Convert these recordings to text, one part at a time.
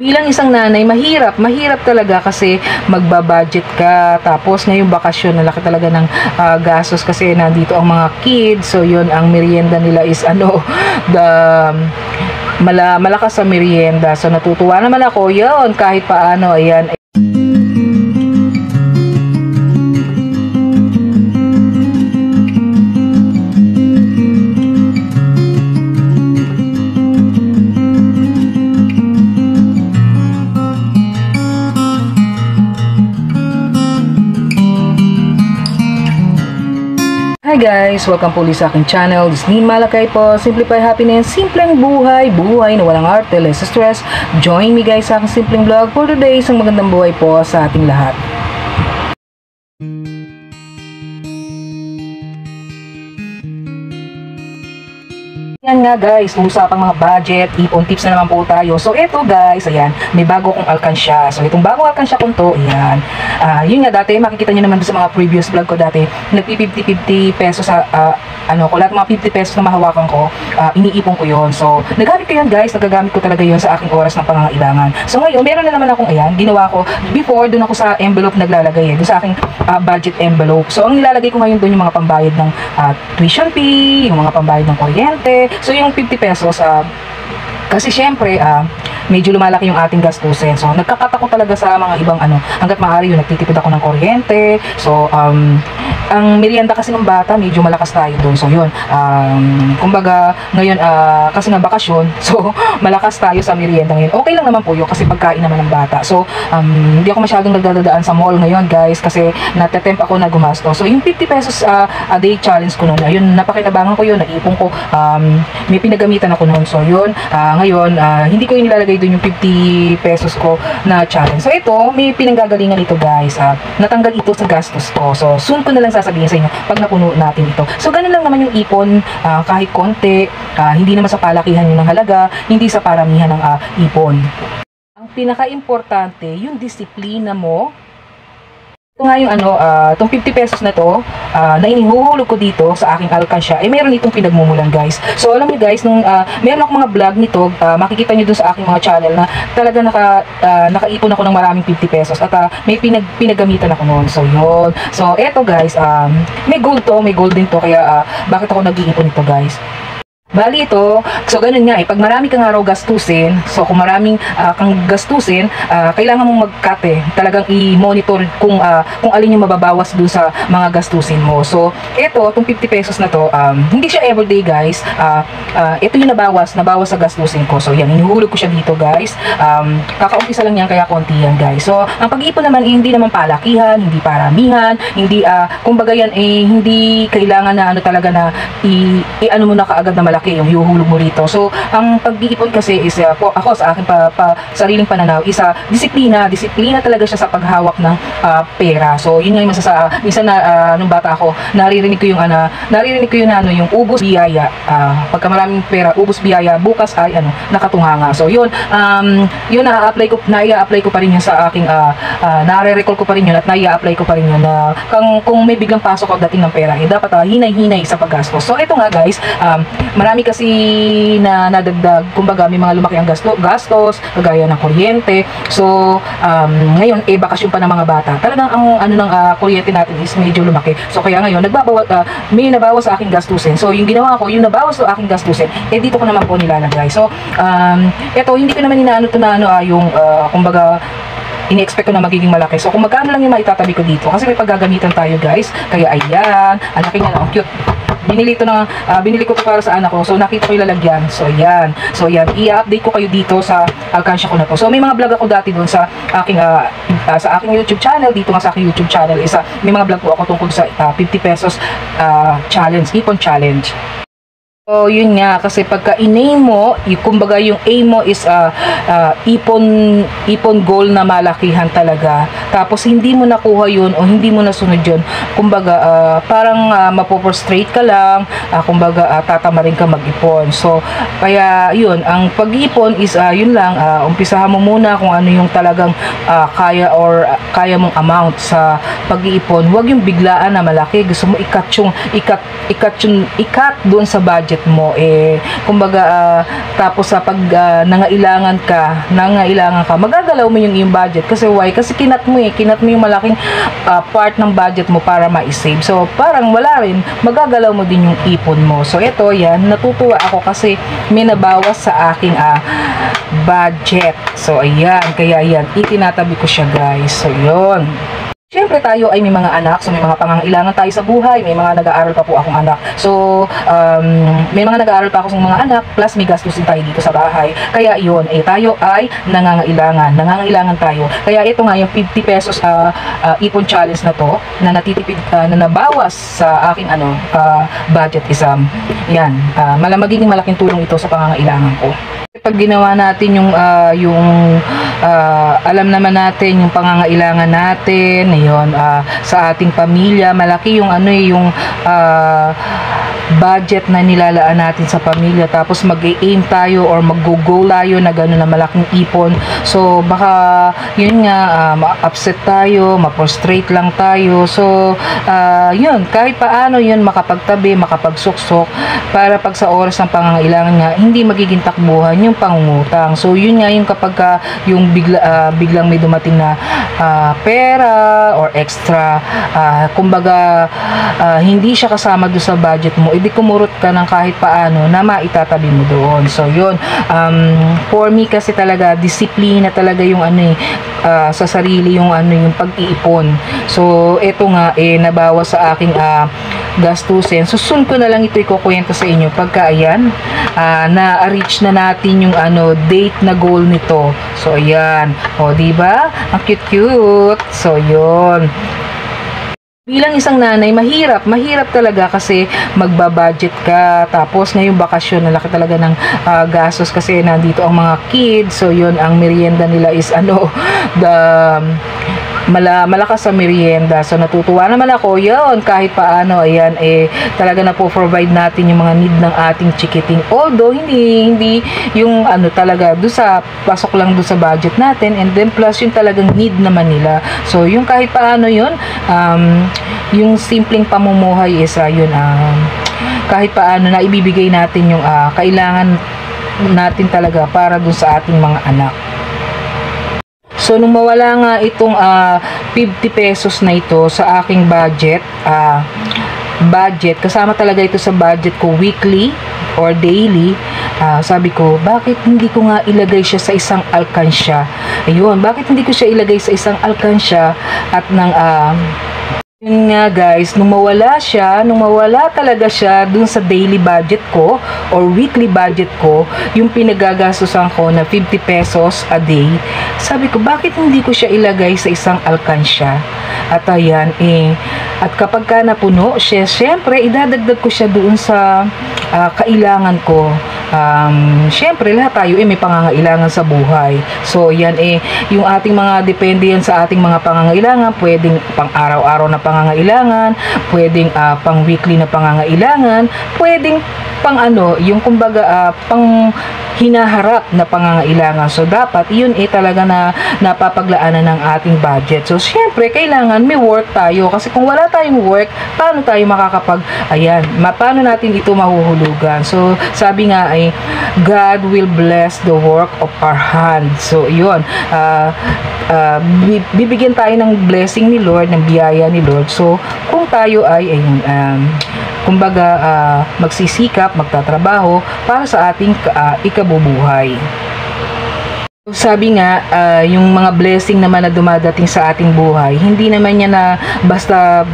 Bilang isang nanay, mahirap talaga kasi magbabudget ka. Tapos ngayong bakasyon, nalaki talaga ng gastos kasi nandito ang mga kids. So yun, ang merienda nila is the malakas sa merienda. So natutuwa naman ako yun kahit paano. Ayan. Hi guys! Welcome po ulit sa aking channel. This is Nin Malakay po. Simplify Happiness, simpleng buhay, buhay na walang arte, less stress. Join me guys sa aking simpleng vlog for today. Isang magandang buhay po sa ating lahat. Yan nga guys, usapang mga budget, ipon tips na naman po tayo. So eto guys, ayan, may bago kong alkansya. So itong bagong alkansya kong to, ayan. Yun nga dati, makikita nyo naman sa mga previous vlog ko dati, nagpi-50 pesos sa, lahat mga 50 pesos na mahawakan ko, iniipon ko yon. So nagamit ko yan guys, nagagamit ko talaga yon sa aking oras ng pangangailangan. So ngayon, meron na naman akong, ayan, ginawa ko, before, doon ako sa envelope naglalagay doon sa aking budget envelope. So ang nilalagay ko ngayon doon yung mga pambayad ng tuition fee, yung mga pambayad ng kuryente. So yung 50 pesos, kasi syempre, medyo lumalaki yung ating gastusin. So nagkakat ako talaga sa mga ibang hanggat maaari yun, nagtitipid ako ng kuryente. So ang merienda kasi ng bata, medyo malakas tayo doon. So yun, kumbaga ngayon, kasi nga bakasyon, so malakas tayo sa merienda ngayon. Okay lang naman po yun kasi pagkain naman ng bata. So hindi ako masyadong nagdadaan sa mall ngayon guys kasi natetempt ako na gumasto. So yung 50 pesos a day challenge ko noon, yun, napakinabangan ko yun, naipon ko, may pinagamitan ako noon. So yun, ngayon, hindi ko yung nilalagay doon yung 50 pesos ko na challenge. So ito, may pinanggagalingan ito guys. Natanggal ito sa gastos ko. So soon ko na lang sasabihin sa inyo pag napuno natin ito. So ganun lang naman yung ipon, kahit konti, hindi naman sa palakihan yun ng halaga, hindi sa paramihan ng ipon. Ang pinaka-importante, yung disiplina mo. Ito nga yung itong 50 pesos na to, na inihuhulog ko dito sa aking alkansya, meron itong pinagmumulan guys. So alam niyo guys, nung meron akong mga vlog nito, makikita niyo dun sa aking mga channel na talaga nakaipon ako ng maraming 50 pesos at may pinagamitan ako noon. So yun. So eto guys, may gold din to, kaya bakit ako nag-iipon ito guys? Bali ito, so ganun nga pag marami kang araw gastusin, so kung maraming kang gastusin, kailangan mong mag-cut talagang i-monitor kung alin yung mababawas dun sa mga gastusin mo. So ito, itong 50 pesos na to, hindi siya everyday guys, ito yung nabawas sa gastusin ko. So yan, inuhulog ko siya dito guys, kakaumpisa lang yan kaya konti yan guys. So ang pag-iipon naman, hindi naman palakihan, hindi paramihan, hindi, kumbaga yan hindi kailangan na talaga na i-ano mo na kaagad na malaki yung ihuhulog mo rito. So ang pag-iipon kasi is ako sa akin sariling pananaw, disiplina talaga siya sa paghawak ng pera. So yun nga yung minsan na nung bata ako, naririnig ko yung yung ubos biyaya, pagka maraming pera, ubos biyaya, bukas ay nakatunganga. So yun, yun na-apply ko pa rin yun sa aking nare-recall ko pa rin yun at na-apply ko pa rin yun na kung may biglang pasok o dating ng pera, dapat hinay-hinay sa paggastos. So ito nga guys, marami kasi na nadagdag, kumbaga may mga lumaki ang gastos, kagaya ng kuryente. So ngayon bakasyon pa ng mga bata. Talagang ang ng kuryente natin is medyo lumaki. So kaya ngayon may nabawas sa aking gastusin. So yung ginawa ko, yung nabawas sa aking gastusin, dito ko naman po nilalagay. So ito hindi ko naman yung kumbaga ini-expect ko na magiging malaki. So kung magkano lang yung maitatabi ko dito, kasi may paggagamitan tayo guys. Kaya ayan, ang laki niya, cute. Binili ko to para sa anak ko. So nakita ko yung lalagyan. So yan. I-update ko kayo dito sa alkansya ko na to. So may mga vlog ako dati doon sa aking YouTube channel. Dito nga sa aking YouTube channel may mga vlog po ako tungkol sa 50 pesos challenge, ipon challenge. So yun nga, kasi pagka in-aim mo, kumbaga yung aim mo is ipon goal na malakihan talaga, tapos hindi mo nakuha yun o hindi mo nasunod yun, kumbaga parang mapoprostrate ka lang, kumbaga tatama rin ka mag-ipon. So kaya yun, ang pag-ipon is yun lang, umpisahan mo muna kung ano yung talagang kaya mong amount sa pag-iipon. Huwag yung biglaan na malaki, gusto mo ikat doon sa budget budget mo, kumbaga, tapos sa pag nangailangan ka, magagalaw mo yung iyong budget. Kasi why? Kasi kinat mo yung malaking part ng budget mo para ma-save. So, parang wala rin, magagalaw mo din yung ipon mo. So, ito, yan, natutuwa ako kasi may nabawas sa aking budget. So, ayan, kaya yan, itinatabi ko siya, guys. So, yun. Siyempre tayo ay may mga anak, so may mga pangangailangan tayo sa buhay, may mga nag-aaral pa po akong anak. So, may mga nag-aaral pa ako sa mga anak, plus may gastos din tayo dito sa bahay. Kaya yun, tayo ay nangangailangan tayo. Kaya ito nga, yung 50 pesos ipon challenge na to, na natitipid, na nabawas sa aking budget yan, magiging malaking tulong ito sa pangangailangan ko. Pag ginawa natin alam naman natin yung pangangailangan natin, sa ating pamilya, malaki yung budget na nilalaan natin sa pamilya, tapos mag-aim tayo or mag-go tayo na gano'n na malaking ipon. So baka yun nga, ma-upset tayo, ma-frustrate lang tayo. So yun, kahit paano yun, makapagtabi, makapagsuksok, para pag sa oras ng pangangailangan nga, hindi magiging takbuhan yung pangungutang. So yun nga, yung kapag yung biglang may dumating na pera or extra, kumbaga hindi siya kasama doon sa budget mo, edi kumurot ka ng kahit paano na maitatabi mo doon. So yun, for me kasi talaga, disiplina talaga yung sa sarili, yung pag-iipon. So eto nga, nabawas sa aking gastusin. So soon ko na lang ito ikukwento sa inyo pagka ayan, na-reach na natin yung date na goal nito. So ayan, o diba, ang cute. So yun, bilang isang nanay, mahirap talaga kasi magbabudget ka, tapos ngayong bakasyon, nalaki talaga ng gastos kasi nandito ang mga kids. So yun, ang merienda nila is malakas sa merienda. So natutuwa naman ako yun, kahit paano, ayan, talaga na po provide natin yung mga need ng ating chikiting, although hindi yung talaga pasok lang doon sa budget natin, and then plus yung talagang need naman nila. So yung kahit paano yun, yung simpleng pamumuhay is kahit paano na ibibigay natin yung kailangan natin talaga para doon sa ating mga anak. So, nung mawala nga itong 50 pesos na ito sa aking budget, kasama talaga ito sa budget ko weekly or daily, sabi ko, bakit hindi ko nga ilagay siya sa isang alkansya? Ayun, bakit hindi ko siya ilagay sa isang alkansya at yun nga guys, nung mawala talaga siya dun sa daily budget ko or weekly budget ko, yung pinagagastusan ko na 50 pesos a day, sabi ko, bakit hindi ko siya ilagay sa isang alkansya? At ayan, at kapag ka napuno siya, syempre, idadagdag ko siya doon sa kailangan ko. Syempre, lahat tayo may pangangailangan sa buhay. So, yan yung ating mga depende yan sa ating mga pangangailangan, pwedeng pang araw-araw na pangangailangan, pwedeng pang weekly na pangangailangan, pwedeng pang yung kumbaga pang hinaharap na pangangailangan. So, dapat yun talaga na napapaglaanan ng ating budget. So, syempre, kailangan may work tayo. Kasi kung wala tayong work, paano tayo paano natin ito mahuhulugan? So, sabi nga God will bless the work of our hands. So, yun. Bibigyan tayo ng blessing ni Lord, ng biyaya ni Lord. So, kung tayo kumbaga magsisikap, magtatrabaho para sa ating ikabubuhay. Sabi nga, yung mga blessing naman na dumadating sa ating buhay, hindi naman yan na basta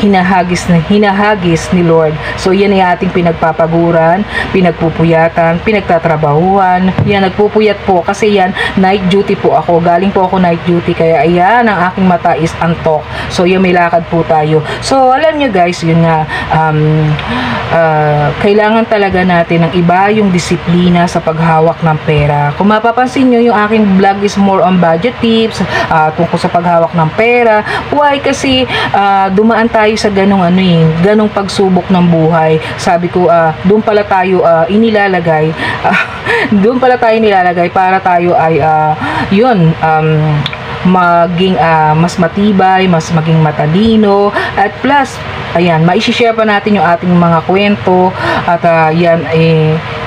hinahagis ni Lord. So yan ay ating pinagpapaguran, pinagpupuyatan, pinagtatrabahuan. Yan, nagpupuyat po kasi yan, night duty po ako. Galing po ako night duty, kaya ayan, ang aking mata is antok. So yan, may lakad po tayo. So alam nyo guys, yun nga, kailangan talaga natin ng iba yung disiplina sa paghawak ng pera. Kung mapapansin nyo, yung aking vlog is more on budget tips, tungkol sa paghawak ng pera. Why? Kasi dumaan tayo sa ganong pagsubok ng buhay. Sabi ko, doon pala tayo inilalagay para tayo ay maging mas matibay, mas maging matalino, at plus ayan, maishishare pa natin yung ating mga kwento, At yan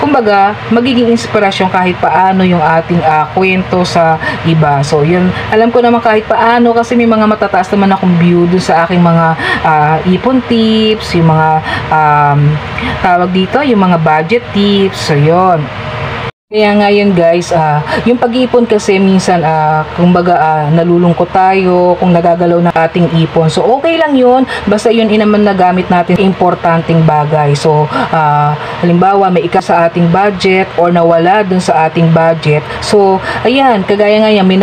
kumbaga magiging inspirasyon kahit paano yung ating kwento sa iba. So yun, alam ko naman kahit paano kasi may mga matataas naman akong view dun sa aking mga ipon tips, yung mga tawag dito, yung mga budget tips. So yun. Kaya nga yun guys, yung pag-iipon kasi minsan, kumbaga nalulungkot tayo kung nagagalaw ng ating ipon. So okay lang yun, basta yun naman nagamit natin importanteng bagay. So halimbawa may sa ating budget or nawala dun sa ating budget. So ayan, kagaya nga yan, may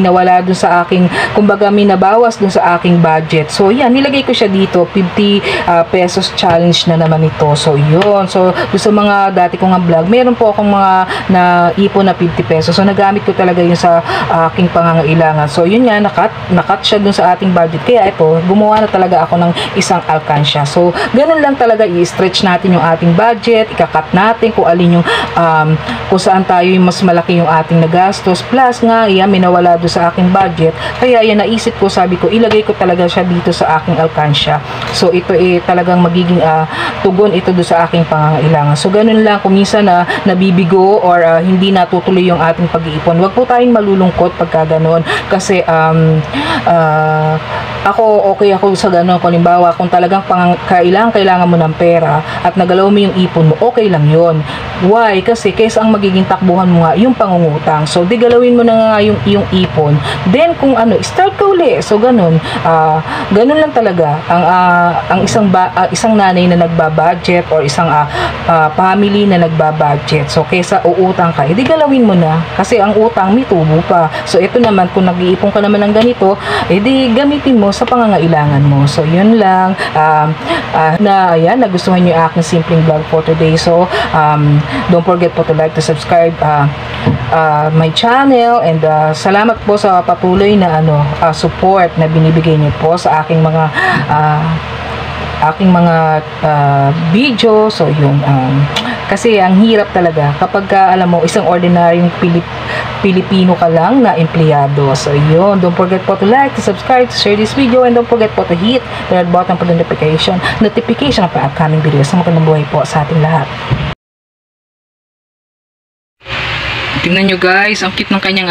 nawala dun sa aking, kumbaga may nabawas dun sa aking budget. So yan, nilagay ko siya dito, 50 pesos challenge na naman ito. So yun, so dun sa mga dati kong vlog, meron po akong mga na ipon na 50 pesos. So nagamit ko talaga yun sa aking pangangailangan. So yun nga, nakat siya dun sa ating budget. Kaya ito, gumawa na talaga ako ng isang alkansya. So ganun lang talaga, i-stretch natin yung ating budget, ikakat natin kung alin yung kung saan tayo yung mas malaki yung ating nagastos. Plus nga, yan, may nawala dun sa aking budget. Kaya yan, naisip ko, sabi ko, ilagay ko talaga siya dito sa aking alkansya. So ito talagang magiging tugon ito dun sa aking pangangailangan. So ganun lang, kung minsan nabibigo or hindi natutuloy yung ating pag-iipon, wag po tayong malulungkot pagka ganoon. Kasi okay ako sa gano'n. Kung halimbawa, kung talagang kailangan mo ng pera at nagalaw mo yung ipon mo, okay lang yon. Why? Kasi kaysa ang magiging takbuhan mo nga yung pangungutang. So di galawin mo na nga yung ipon. Then kung start ka uli. So ganun lang talaga ang isang nanay na nagbabudget or isang family na nagbabudget. So kaysa uutang ka, edi galawin mo na. Kasi ang utang may tubo pa. So ito naman, kung nag-iipon ka naman ng ganito, edi gamitin mo sa pangangailangan mo. So yun lang. Nagustuhan nyo yung aking simpleng vlog for today. So don't forget po to like, to subscribe my channel, and salamat po sa patuloy na support na binibigay nyo po sa aking mga video. So yun, kasi ang hirap talaga kapag alam mo, isang ordinaryong Pilipino ka lang na empleyado. So yun, don't forget po to like, to subscribe, to share this video, and don't forget po to hit the red button for the notification ng upcoming videos. Magandang buhay po sa ating lahat. Tingnan nyo guys, ang cute ng kanyang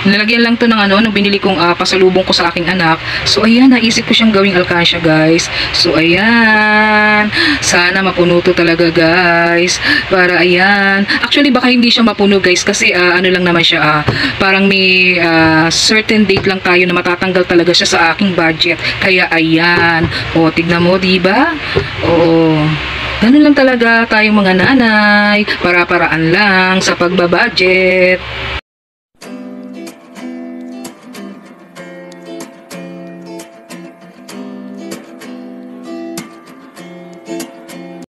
nilagyan lang to ng nung binili kong pasalubong ko sa aking anak. So ayan, naisip ko siyang gawing alkansya guys. So ayan, sana mapuno to talaga guys. Para ayan, actually baka hindi siya mapuno guys, kasi lang naman siya, parang may certain date lang tayo na matatanggal talaga siya sa aking budget. Kaya ayan, tignan mo, diba? Oo. Ganun lang talaga tayong mga nanay, para-paraan lang sa pagbabudget.